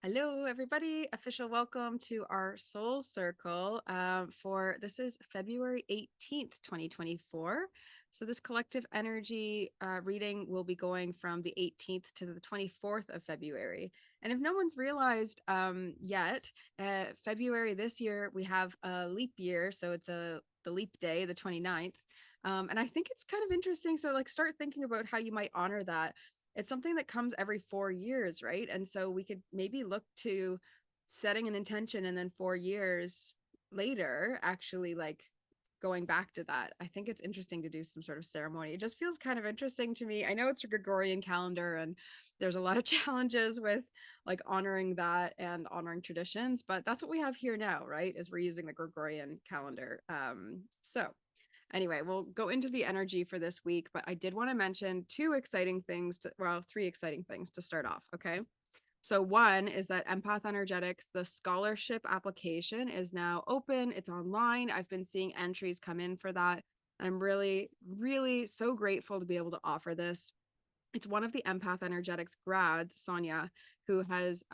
Hello, everybody. Official welcome to our Soul Circle for this is February 18th, 2024. So, this collective energy reading will be going from the 18th to the 24th of February. And if no one's realized yet, February this year, we have a leap year. So, it's the leap day, the 29th. And I think it's kind of interesting. So, like, start thinking about how you might honor that. It's something that comes every 4 years, right? And so we could maybe look to setting an intention and then 4 years later, actually like going back to that. I think it's interesting to do some sort of ceremony. It just feels kind of interesting to me. I know it's a Gregorian calendar and there's a lot of challenges with like honoring that and honoring traditions, but that's what we have here now, right? Is we're using the Gregorian calendar. So anyway, we'll go into the energy for this week, but I did want to mention three exciting things to start off. Okay. So, one is that Empath Energetics, the scholarship application is now open. It's online. I've been seeing entries come in for that. And I'm really, really so grateful to be able to offer this. It's one of the Empath Energetics grads, Sonia, who has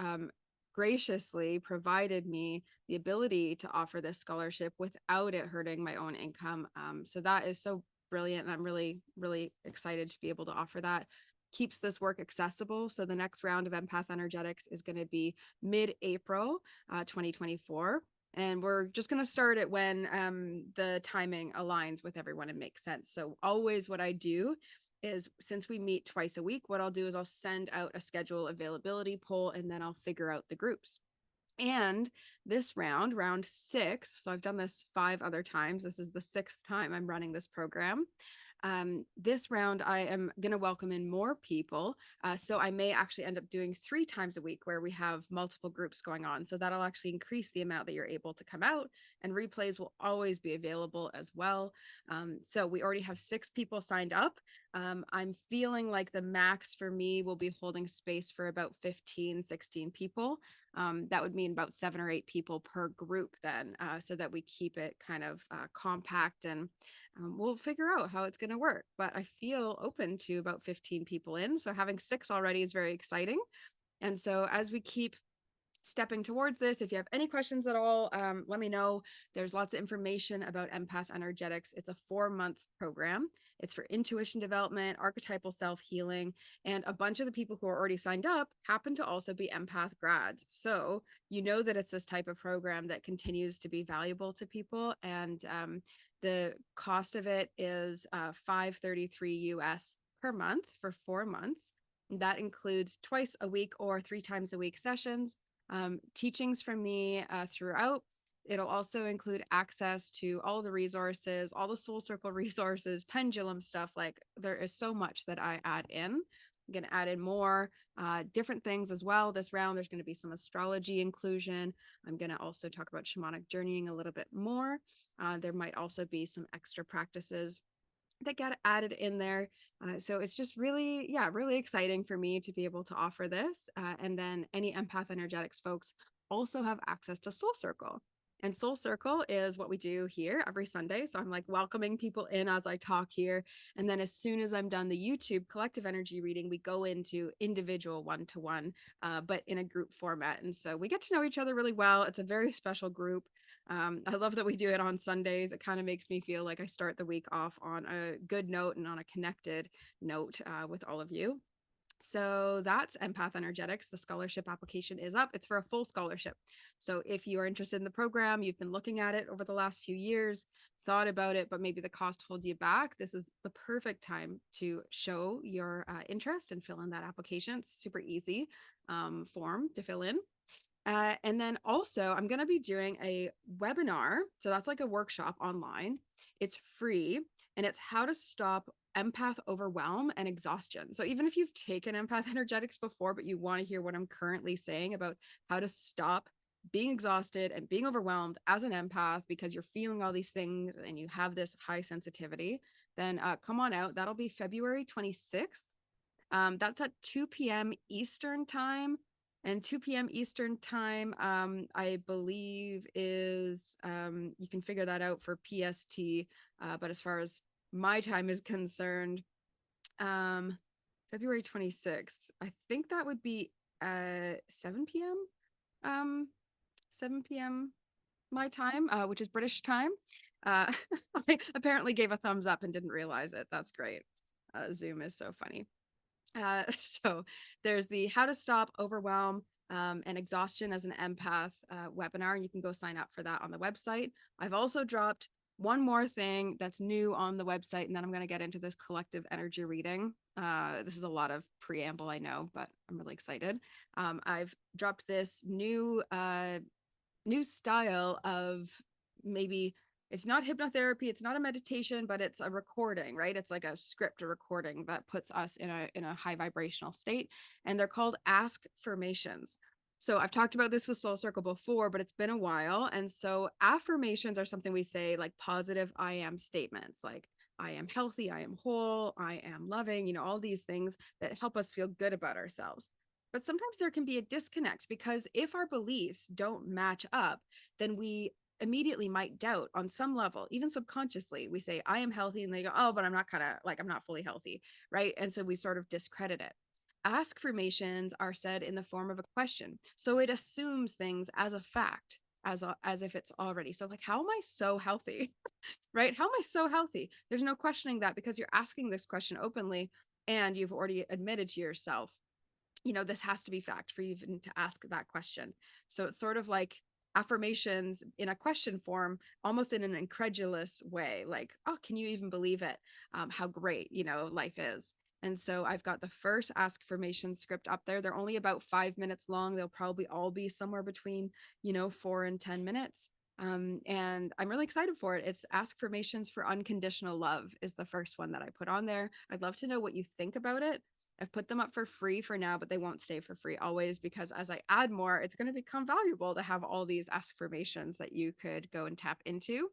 graciously provided me the ability to offer this scholarship without it hurting my own income. So that is so brilliant. And I'm really, really excited to be able to offer that. Keeps this work accessible. So the next round of Empath Energetics is going to be mid-April 2024. And we're just going to start it when the timing aligns with everyone and makes sense. So always what I do is since we meet twice a week, what I'll do is I'll send out a schedule availability poll and then I'll figure out the groups. And this round 6, so I've done this 5 other times. This is the 6th time I'm running this program. This round, I am going to welcome in more people. So I may actually end up doing 3 times a week where we have multiple groups going on. So that'll actually increase the amount that you're able to come out, and replays will always be available as well. So we already have 6 people signed up. I'm feeling like the max for me will be holding space for about 15, 16 people. That would mean about 7 or 8 people per group then, so that we keep it kind of compact, and we'll figure out how it's going to work. But I feel open to about 15 people in. So having 6 already is very exciting. And so as we keep stepping towards this, if you have any questions at all, let me know. There's lots of information about Empath Energetics. It's a 4-month program. It's for intuition development, archetypal self-healing, and a bunch of the people who are already signed up happen to also be empath grads. So you know that it's this type of program that continues to be valuable to people. And the cost of it is $533 US per month for 4 months. That includes twice a week or 3 times a week sessions, teachings from me throughout. It'll also include access to all the resources, all the Soul Circle resources, pendulum stuff. Like there is so much that I add in. I'm going to add in more different things as well. This round, there's going to be some astrology inclusion. I'm going to also talk about shamanic journeying a little bit more. There might also be some extra practices that get added in there. So it's just really, really exciting for me to be able to offer this. And then any Empath Energetics folks also have access to Soul Circle. And Soul Circle is what we do here every Sunday. So I'm like welcoming people in as I talk here. And then as soon as I'm done the YouTube collective energy reading, we go into individual one-to-one, but in a group format. And so we get to know each other really well. It's a very special group. I love that we do it on Sundays. It kind of makes me feel like I start the week off on a good note and on a connected note with all of you. So that's Empath Energetics. The scholarship application is up. It's for a full scholarship. So if you are interested in the program, you've been looking at it over the last few years, thought about it, but maybe the cost holds you back, this is the perfect time to show your interest and fill in that application. It's super easy form to fill in. And then also, I'm going to be doing a webinar. So that's like a workshop online. It's free, and it's how to stop empath overwhelm and exhaustion. So even if you've taken empath energetics before, but you want to hear what I'm currently saying about how to stop being exhausted and being overwhelmed as an empath because you're feeling all these things and you have this high sensitivity, then come on out. That'll be February 26th. That's at 2 p.m. Eastern time. And 2 p.m. Eastern time, I believe is, you can figure that out for PST. But as far as my time is concerned, February 26th, I think that would be 7 p.m. um 7 p.m. my time, which is British time. Uh, I apparently gave a thumbs up and didn't realize it. That's great. Zoom is so funny. So there's the how to stop overwhelm and exhaustion as an empath webinar, and you can go sign up for that on the website. I've also dropped one more thing that's new on the website, and then I'm going to get into this collective energy reading. This is a lot of preamble, I know, but I'm really excited. I've dropped this new style of, maybe it's not hypnotherapy, it's not a meditation, but it's a recording, right? It's like a script, a recording that puts us in a high vibrational state, and they're called ASKFIRMATIONS. So I've talked about this with Soul Circle before, but it's been a while. And so affirmations are something we say, like positive I am statements, like I am healthy, I am whole, I am loving, all these things that help us feel good about ourselves. But sometimes there can be a disconnect, because if our beliefs don't match up, then we immediately might doubt on some level, even subconsciously. We say, I am healthy, and they go, oh, but I'm not I'm not fully healthy, right? And so we sort of discredit it. Askfirmations are said in the form of a question. So it assumes things as a fact, as if it's already. So, like, how am I so healthy? Right? How am I so healthy? There's no questioning that, because you're asking this question openly, and you've already admitted to yourself, this has to be fact for you even to ask that question. So it's sort of like affirmations in a question form, almost in an incredulous way, like, oh, can you even believe it? How great, life is. And so I've got the first Askfirmation script up there. They're only about 5 minutes long. They'll probably all be somewhere between, 4 and 10 minutes. And I'm really excited for it. It's Askfirmations for Unconditional Love is the first one that I put on there. I'd love to know what you think about it. I've put them up for free for now, but they won't stay for free always, because as I add more, it's going to become valuable to have all these affirmations that you could go and tap into.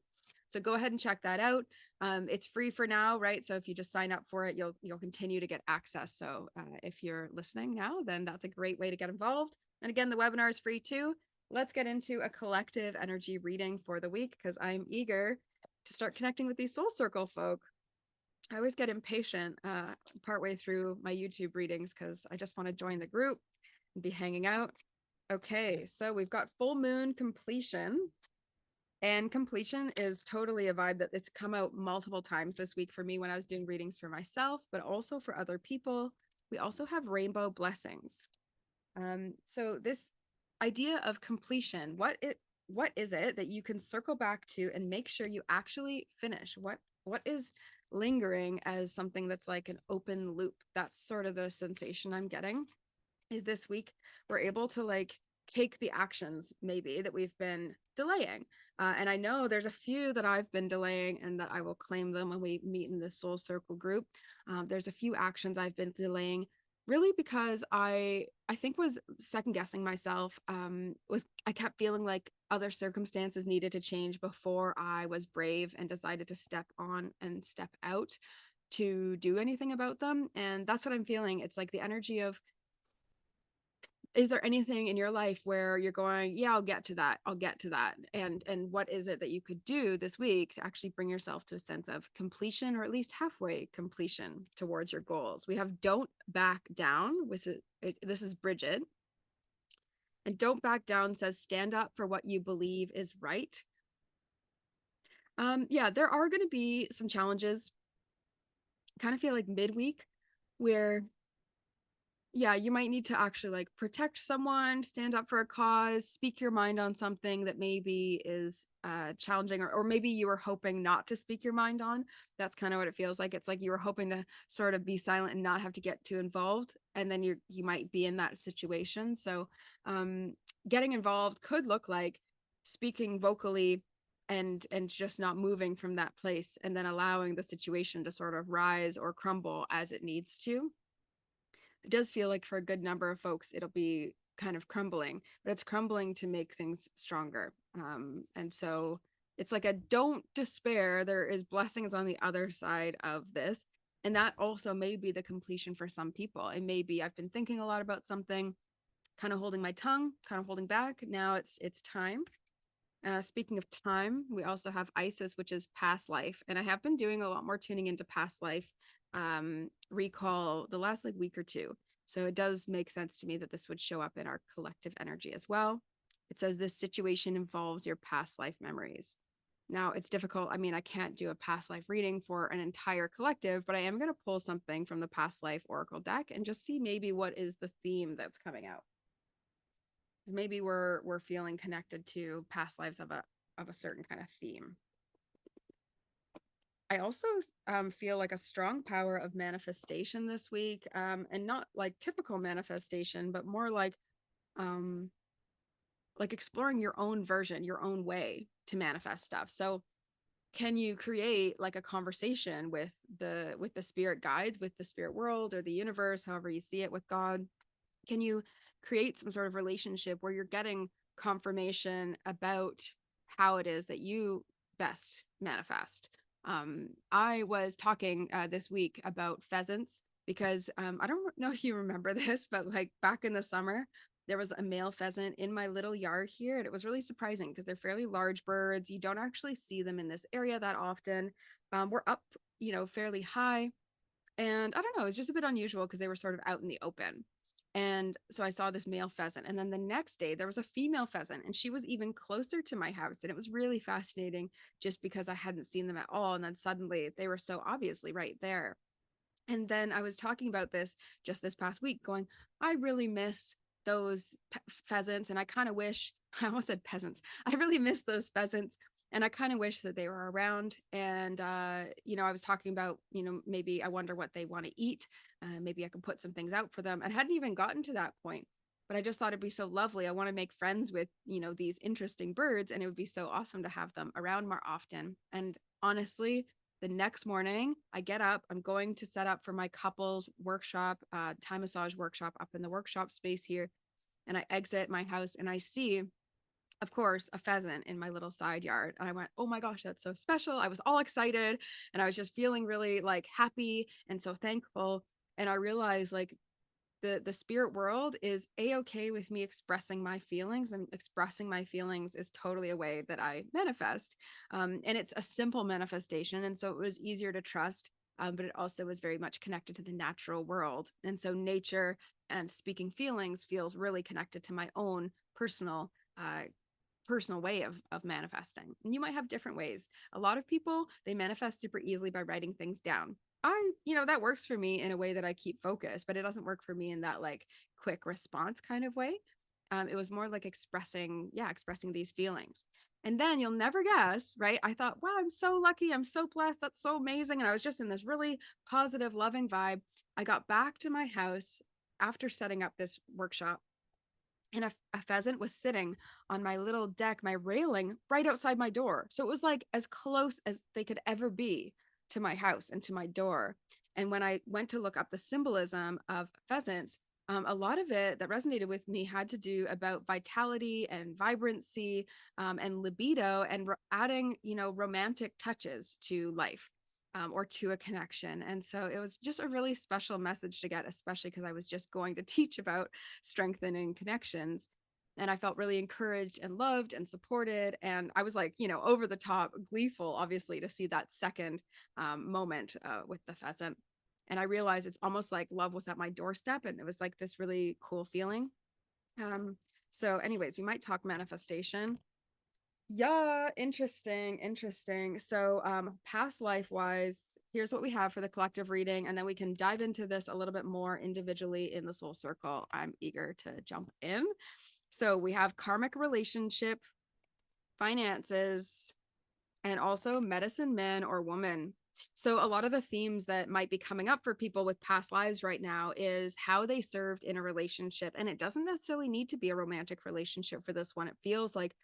So go ahead and check that out. It's free for now, right? So if you just sign up for it, you'll continue to get access. So if you're listening now, then that's a great way to get involved. And again, the webinar is free too. Let's get into a collective energy reading for the week, because I'm eager to start connecting with these Soul Circle folk. I always get impatient partway through my YouTube readings, because I just want to join the group and be hanging out. Okay, so we've got full moon completion. And completion is totally a vibe that it's come out multiple times this week for me when I was doing readings for myself, but also for other people. We also have rainbow blessings. So this idea of completion, what is it that you can circle back to and make sure you actually finish? What is lingering as something that's like an open loop? That's sort of the sensation I'm getting. Is this week we're able to like take the actions maybe that we've been delaying. And I know there's a few that I've been delaying, and that I will claim them when we meet in the Soul Circle group. There's a few actions I've been delaying, really because I think was second guessing myself. Was I kept feeling like other circumstances needed to change before I was brave and decided to step on and step out to do anything about them. And that's what I'm feeling. It's like the energy of, is there anything in your life where you're going, yeah, I'll get to that, and what is it that you could do this week to actually bring yourself to a sense of completion, or at least halfway completion towards your goals? We have don't back down, this is Bridget. And don't back down says stand up for what you believe is right. Yeah, there are going to be some challenges, kind of feel like midweek, where yeah, you might need to actually like protect someone, stand up for a cause, speak your mind on something that maybe is challenging, or maybe you were hoping not to speak your mind on. That's kind of what it feels like. It's like you were hoping to sort of be silent and not have to get too involved, and then you might be in that situation. So getting involved could look like speaking vocally and just not moving from that place, and then allowing the situation to sort of rise or crumble as it needs to. It does feel like for a good number of folks, it'll be kind of crumbling, but it's crumbling to make things stronger. And so it's like a don't despair. There is blessings on the other side of this. And that also may be the completion for some people. It may be I've been thinking a lot about something, kind of holding my tongue, kind of holding back. Now it's time. Speaking of time, we also have Isis, which is past life. And I have been doing a lot more tuning into past life recall the last like week or two. So it does make sense to me that this would show up in our collective energy as well. It says this situation involves your past life memories. Now it's difficult. I mean, I can't do a past life reading for an entire collective, but I am going to pull something from the past life oracle deck and just see maybe what is the theme that's coming out. Maybe we're feeling connected to past lives of a certain kind of theme. I also feel like a strong power of manifestation this week, and not like typical manifestation, but more like exploring your own version, your own way to manifest stuff. So can you create like a conversation with the spirit guides, with the spirit world or the universe, however you see it, with God? Can you create some sort of relationship where you're getting confirmation about how it is that you best manifest? I was talking this week about pheasants because I don't know if you remember this, but like back in the summer, there was a male pheasant in my little yard here. And it was really surprising because they're fairly large birds. You don't actually see them in this area that often. We're up, fairly high. And I don't know, it's just a bit unusual because they were sort of out in the open. And so I saw this male pheasant. And then the next day, there was a female pheasant, and she was even closer to my house. And it was really fascinating just because I hadn't seen them at all. And then suddenly they were so obviously right there. And then I was talking about this just this past week, going, I really miss those pheasants. And I kind of wish, I almost said peasants. I really miss those pheasants. And I kind of wish that they were around. And, I was talking about, maybe I wonder what they want to eat. Maybe I can put some things out for them. And hadn't even gotten to that point. But I just thought it'd be so lovely. I want to make friends with, these interesting birds. And it would be so awesome to have them around more often. And honestly, the next morning, I get up, I'm going to set up for my couples workshop, Thai massage workshop up in the workshop space here. And I exit my house and I see, of course, a pheasant in my little side yard. And I went, oh my gosh, that's so special. I was all excited and I was just feeling really like happy and so thankful. And I realized like the spirit world is a-okay with me expressing my feelings, and expressing my feelings is totally a way that I manifest. And it's a simple manifestation, and so it was easier to trust, but it also was very much connected to the natural world. And so nature and speaking feelings feels really connected to my own personal way of manifesting. And you might have different ways. A lot of people, they manifest super easily by writing things down. That works for me in a way that I keep focus, but it doesn't work for me in that like quick response kind of way. It was more like expressing these feelings. And then you'll never guess, right? I thought, wow, I'm so lucky. I'm so blessed. That's so amazing. And I was just in this really positive, loving vibe. I got back to my house after setting up this workshop, and a pheasant was sitting on my little deck, my railing right outside my door. So it was like as close as they could ever be to my house and to my door. And when I went to look up the symbolism of pheasants, a lot of it that resonated with me had to do about vitality and vibrancy, and libido, and adding, romantic touches to life. Or to a connection. And so it was just a really special message to get, especially because I was just going to teach about strengthening connections. And I felt really encouraged and loved and supported. And I was like, over the top gleeful, obviously, to see that second moment with the pheasant. And I realized it's almost like love was at my doorstep. And it was like this really cool feeling. So, anyways, we might talk manifestation. Yeah, interesting. So, past life wise, here's what we have for the collective reading, and then we can dive into this a little bit more individually in the soul circle. I'm eager to jump in. So, we have karmic relationship, finances, and also medicine man or woman. So, a lot of the themes that might be coming up for people with past lives right now is how they served in a relationship. And it doesn't necessarily need to be a romantic relationship for this one. It feels like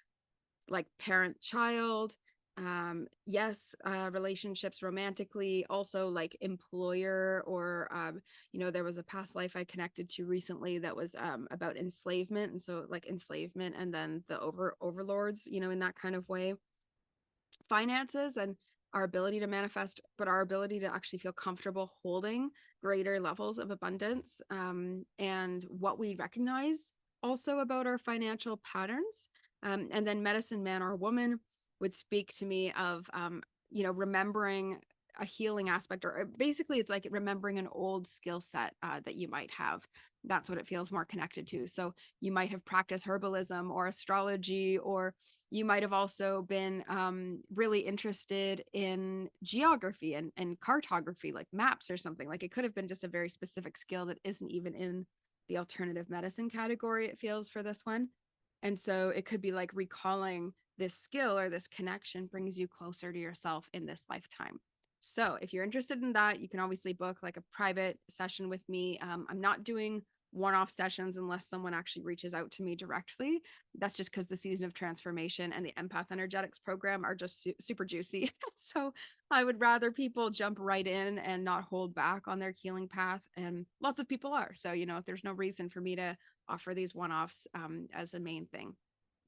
parent child, yes, relationships romantically, also like employer, or there was a past life I connected to recently that was about enslavement, and so like enslavement and then the overlords, in that kind of way. Finances and our ability to manifest, but our ability to actually feel comfortable holding greater levels of abundance, and what we recognize also about our financial patterns. And then medicine man or woman would speak to me of, remembering a healing aspect, or basically it's like remembering an old skill set that you might have. that's what it feels more connected to. So you might have practiced herbalism or astrology, or you might have also been really interested in geography and cartography, like maps or something. Like it could have been just a very specific skill that isn't even in the alternative medicine category, it feels, for this one. And so it could be like recalling this skill or this connection brings you closer to yourself in this lifetime. So if you're interested in that, you can obviously book like a private session with me. I'm not doing one-off sessions unless someone actually reaches out to me directly. That's just because the season of transformation and the empath energetics program are just super juicy. So I would rather people jump right in and not hold back on their healing path. And lots of people are. So, there's no reason for me to offer these one-offs as a main thing.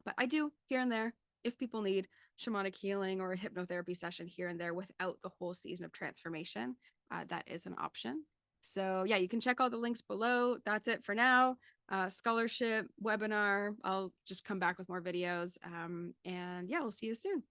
But I do here and there, if people need shamanic healing or a hypnotherapy session here and there without the whole season of transformation, that is an option. So yeah, you can check all the links below. That's it for now. Scholarship, webinar. I'll just come back with more videos. And yeah, we'll see you soon.